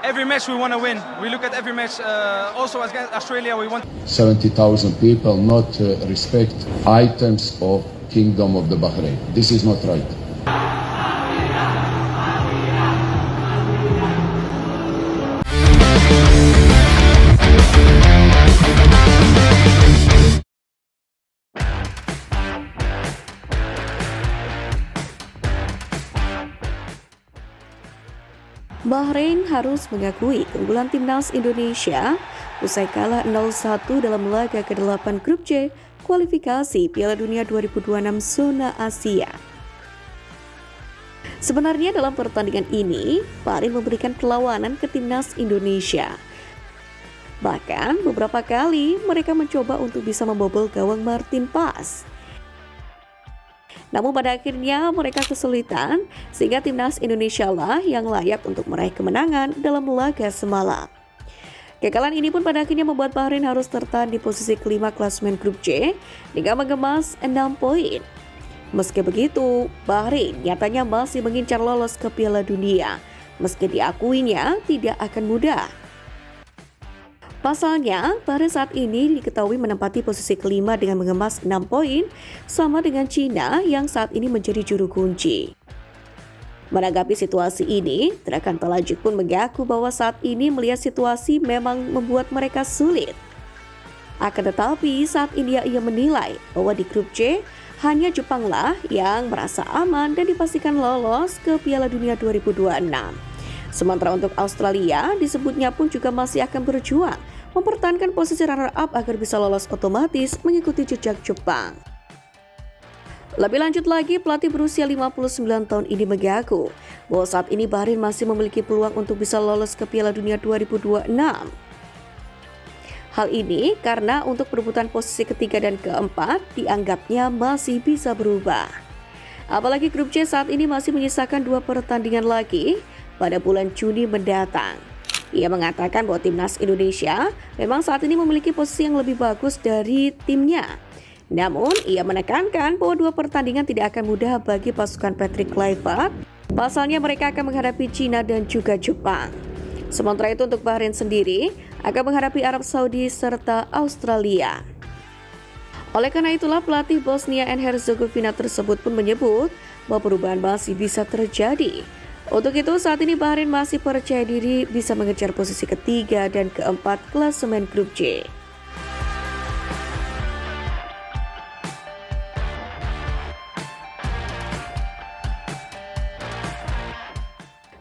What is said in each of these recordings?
Every match we want to win. We look at every match. Also against Australia, we want 70,000 people not respect items of Kingdom of the Bahrain. This is not right. Bahrain harus mengakui keunggulan timnas Indonesia usai kalah 0-1 dalam laga ke-8 Grup C kualifikasi Piala Dunia 2026 zona Asia. Sebenarnya dalam pertandingan ini, Bahrain memberikan perlawanan ke timnas Indonesia. Bahkan beberapa kali mereka mencoba untuk bisa membobol gawang Martin Paes. Namun pada akhirnya mereka kesulitan sehingga timnas Indonesia lah yang layak untuk meraih kemenangan dalam laga semalam. Kekalahan ini pun pada akhirnya membuat Bahrain harus tertahan di posisi kelima klasemen Grup C dengan mengemas 6 poin. Meski begitu, Bahrain nyatanya masih mengincar lolos ke Piala Dunia, meski diakuinya tidak akan mudah. Pasalnya, Bahrain saat ini diketahui menempati posisi kelima dengan mengemas 6 poin, sama dengan Cina yang saat ini menjadi juru kunci. Menanggapi situasi ini, Dragan Talajik pun mengaku bahwa saat ini melihat situasi memang membuat mereka sulit. Akan tetapi, saat ini ia menilai bahwa di grup C, hanya Jepanglah yang merasa aman dan dipastikan lolos ke Piala Dunia 2026. Sementara untuk Australia, disebutnya pun juga masih akan berjuang mempertahankan posisi runner-up agar bisa lolos otomatis mengikuti jejak Jepang. Lebih lanjut lagi, pelatih berusia 59 tahun ini mengaku bahwa saat ini Bahrain masih memiliki peluang untuk bisa lolos ke Piala Dunia 2026. Hal ini karena untuk perebutan posisi ketiga dan keempat dianggapnya masih bisa berubah. Apalagi grup C saat ini masih menyisakan 2 pertandingan lagi pada bulan Juni mendatang. Ia mengatakan bahwa timnas Indonesia memang saat ini memiliki posisi yang lebih bagus dari timnya. Namun, ia menekankan bahwa 2 pertandingan tidak akan mudah bagi pasukan Patrick Kluivert. Pasalnya mereka akan menghadapi Cina dan juga Jepang. Sementara itu untuk Bahrain sendiri akan menghadapi Arab Saudi serta Australia. Oleh karena itulah pelatih Bosnia and Herzegovina tersebut pun menyebut bahwa perubahan masih bisa terjadi. Untuk itu saat ini Bahrain masih percaya diri bisa mengejar posisi ketiga dan keempat klasemen grup C.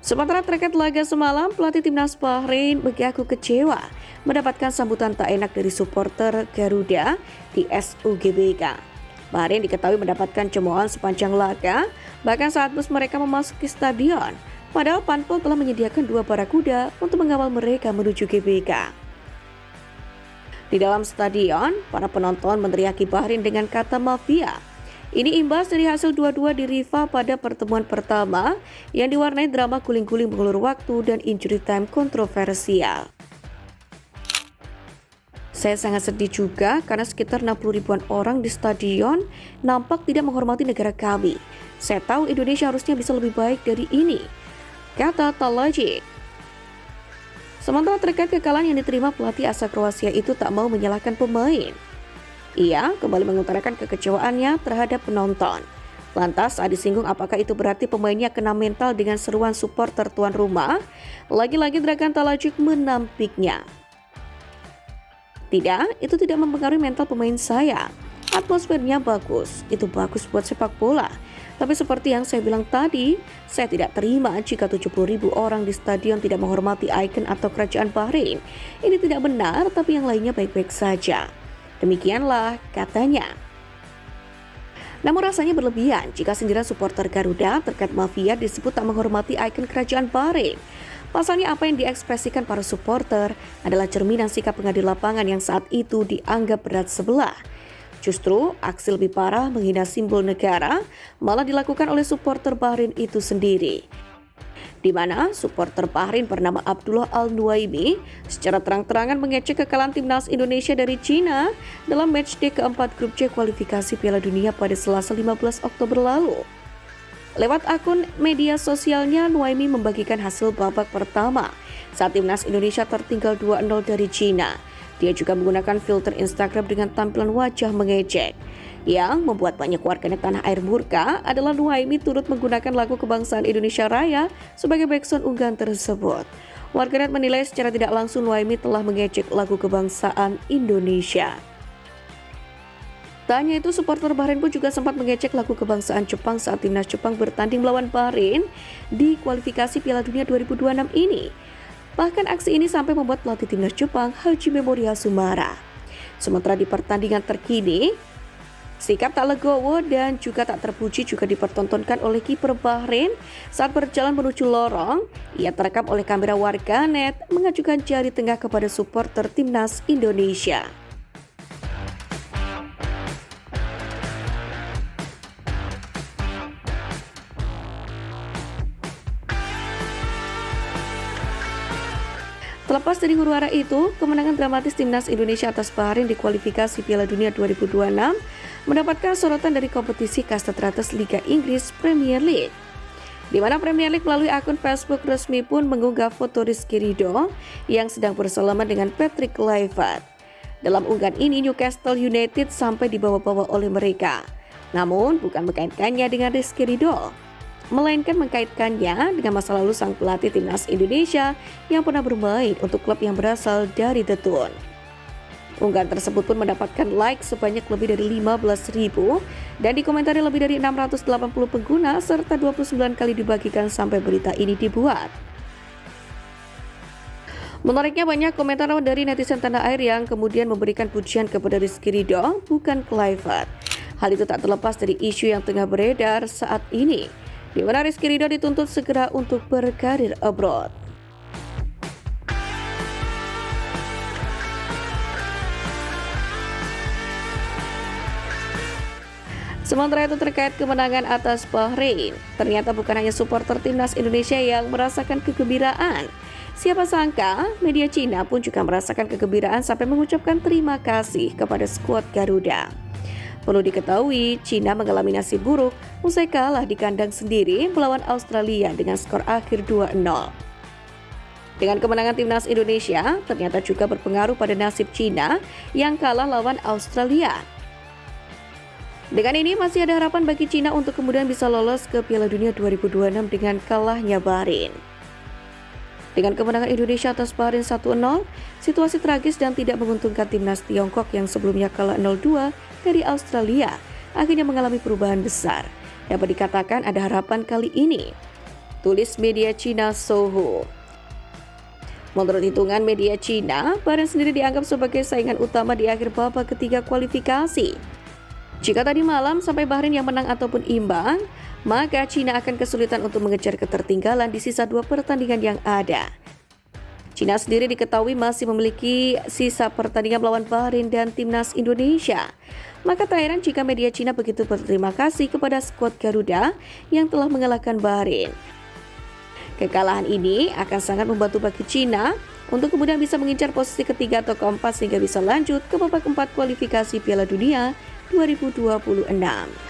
Sementara terkait laga semalam, pelatih timnas Bahrain mengaku kecewa mendapatkan sambutan tak enak dari supporter Garuda di SUGBK. Bahrain diketahui mendapatkan cemoohan sepanjang laga, bahkan saat bus mereka memasuki stadion. Padahal Panpel telah menyediakan 2 barakuda untuk mengawal mereka menuju GBK. Di dalam stadion, para penonton meneriaki Bahrain dengan kata mafia. Ini imbas dari hasil 2-2 di Rifa pada pertemuan pertama yang diwarnai drama guling-guling mengulur waktu dan injury time kontroversial. Saya sangat sedih juga karena sekitar 60 ribuan orang di stadion nampak tidak menghormati negara kami. Saya tahu Indonesia harusnya bisa lebih baik dari ini, kata Talajik. Sementara terkait kekalahan yang diterima, pelatih asal Kroasia itu tak mau menyalahkan pemain. Ia kembali mengutarakan kekecewaannya terhadap penonton. Lantas saat disinggung apakah itu berarti pemainnya kena mental dengan seruan supporter tuan rumah, lagi-lagi Dragan Talajik menampiknya. Tidak, itu tidak mempengaruhi mental pemain saya. Atmosfernya bagus, itu bagus buat sepak bola. Tapi seperti yang saya bilang tadi, saya tidak terima jika 70 ribu orang di stadion tidak menghormati ikon atau kerajaan Bahrain. Ini tidak benar, tapi yang lainnya baik-baik saja. Demikianlah katanya. Namun rasanya berlebihan jika sindiran supporter Garuda terkait mafia disebut tak menghormati ikon kerajaan Bahrain. Pasalnya apa yang diekspresikan para supporter adalah cerminan sikap pengadil lapangan yang saat itu dianggap berat sebelah. Justru aksi lebih parah menghina simbol negara malah dilakukan oleh supporter Bahrain itu sendiri. Di mana supporter Bahrain bernama Abdullah Al-Nuaimi secara terang-terangan mengecek kekalahan timnas Indonesia dari Cina dalam matchday keempat grup C kualifikasi Piala Dunia pada Selasa 15 Oktober lalu. Lewat akun media sosialnya, Nuaimi membagikan hasil babak pertama saat timnas Indonesia tertinggal 2-0 dari Cina. Dia juga menggunakan filter Instagram dengan tampilan wajah mengejek. Yang membuat banyak warganet tanah air murka adalah Nuaimi turut menggunakan lagu kebangsaan Indonesia Raya sebagai backsound unggahan tersebut. Warganet menilai secara tidak langsung Nuaimi telah mengejek lagu kebangsaan Indonesia. Tak hanya itu, supporter Bahrain pun juga sempat mengejek lagu kebangsaan Jepang saat timnas Jepang bertanding melawan Bahrain di kualifikasi Piala Dunia 2026 ini. Bahkan aksi ini sampai membuat pelatih timnas Jepang Hajime Moriyasu marah. Sementara di pertandingan terkini, sikap tak legowo dan juga tak terpuji juga dipertontonkan oleh kiper Bahrain saat berjalan menuju lorong. Ia terekam oleh kamera warganet mengajukan jari tengah kepada supporter timnas Indonesia. Terlepas dari huru-hara itu, kemenangan dramatis timnas Indonesia atas Bahrain di kualifikasi Piala Dunia 2026 mendapatkan sorotan dari kompetisi kasta teratas Liga Inggris Premier League. Di mana Premier League melalui akun Facebook resmi pun mengunggah foto Rizky Ridho yang sedang bersalaman dengan Patrick Kluivert. Dalam unggahan ini, Newcastle United sampai dibawa-bawa oleh mereka. Namun bukan mengkaitkannya dengan Rizky Ridho, melainkan mengkaitkannya dengan masa lalu sang pelatih timnas Indonesia yang pernah bermain untuk klub yang berasal dari The Toon. Unggahan tersebut pun mendapatkan like sebanyak lebih dari 15.000 dan dikomentari lebih dari 680 pengguna serta 29 kali dibagikan sampai berita ini dibuat. Menariknya, banyak komentar dari netizen tanah air yang kemudian memberikan pujian kepada Rizky Ridho, bukan Kluivert. Hal itu tak terlepas dari isu yang tengah beredar saat ini, di mana Rizky Ridho dituntut segera untuk berkarir abroad. Sementara itu, terkait kemenangan atas Bahrain, ternyata bukan hanya supporter timnas Indonesia yang merasakan kegembiraan. Siapa sangka media Cina pun juga merasakan kegembiraan sampai mengucapkan terima kasih kepada skuad Garuda. Perlu diketahui, Cina mengalami nasib buruk usai kalah di kandang sendiri melawan Australia dengan skor akhir 2-0. Dengan kemenangan timnas Indonesia, ternyata juga berpengaruh pada nasib Cina yang kalah lawan Australia. Dengan ini masih ada harapan bagi Cina untuk kemudian bisa lolos ke Piala Dunia 2026 dengan kalahnya Bahrain. Dengan kemenangan Indonesia atas Bahrain 1-0, situasi tragis dan tidak menguntungkan timnas Tiongkok yang sebelumnya kalah 0-2 dari Australia akhirnya mengalami perubahan besar. Dapat dikatakan ada harapan kali ini, tulis media Cina Sohu. Menurut hitungan media Cina, Bahrain sendiri dianggap sebagai saingan utama di akhir babak ketiga kualifikasi. Jika tadi malam sampai Bahrain yang menang ataupun imbang, maka Cina akan kesulitan untuk mengejar ketertinggalan di sisa 2 pertandingan yang ada. Cina sendiri diketahui masih memiliki sisa pertandingan melawan Bahrain dan timnas Indonesia. Maka tak heran jika media Cina begitu berterima kasih kepada skuad Garuda yang telah mengalahkan Bahrain. Kekalahan ini akan sangat membantu bagi Cina untuk kemudian bisa mengincar posisi ketiga atau keempat sehingga bisa lanjut ke babak 4 kualifikasi Piala Dunia 2026.